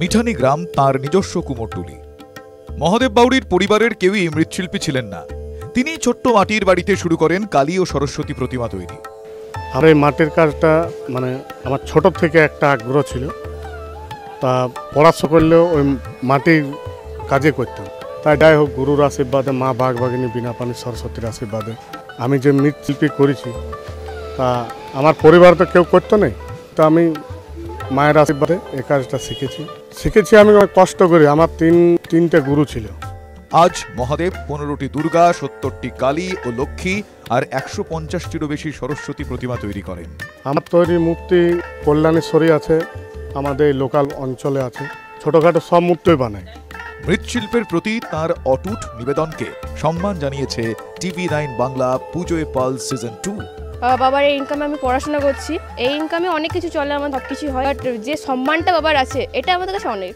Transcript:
মিঠানি গ্রাম তাঁর নিজস্ব কুমোরটুলি। মহাদেব বাউড়ির পরিবারের কেউই মৃৎশিল্পী ছিলেন না। তিনি ছোট্ট মাটির বাড়িতে শুরু করেন কালী ও সরস্বতী প্রতিমা তৈরি। আর এই মাটির কাজটা আমার ছোট থেকে একটা আগ্রহ ছিল। তা পড়াশোনা করলেও ওই মাটির কাজে করতাম। তাই যাই হোক, গুরুর আশীর্বাদে, মা বাঘবাগিনী বীণাপাণি সরস্বতীর আশীর্বাদে আমি যে মৃৎশিল্পী করেছি, তা আমার পরিবার তো কেউ করতো না। তা আমি মায়ের আশীর্বাদে এই কাজটা শিখেছি আমি অনেক কষ্ট করি। আমার তিনটে গুরু ছিল। আজ মহাদেব 15টি দুর্গা, 70টি কালী ও লক্ষ্মী আর 150টিরও বেশি সরস্বতী প্রতিমা তৈরি করেন। আমার তৈরি মূর্তি কল্যাণেশ্বরী আছে, আমাদের লোকাল অঞ্চলে আছে, ছোটোখাটো সব মূর্তিই বানায়। মৃৎশিল্পের প্রতি তাঁর অটুট নিবেদনকে সম্মান জানিয়েছে TV9 বাংলা পুজোয় পালস সিজন 2। বাবার এই ইনকামে আমি পড়াশোনা করছি। এই ইনকামে অনেক কিছু চলে, আমার সব কিছু হয়, বাট যে সম্মানটা বাবার আছে এটা আমাদের কাছে অনেক।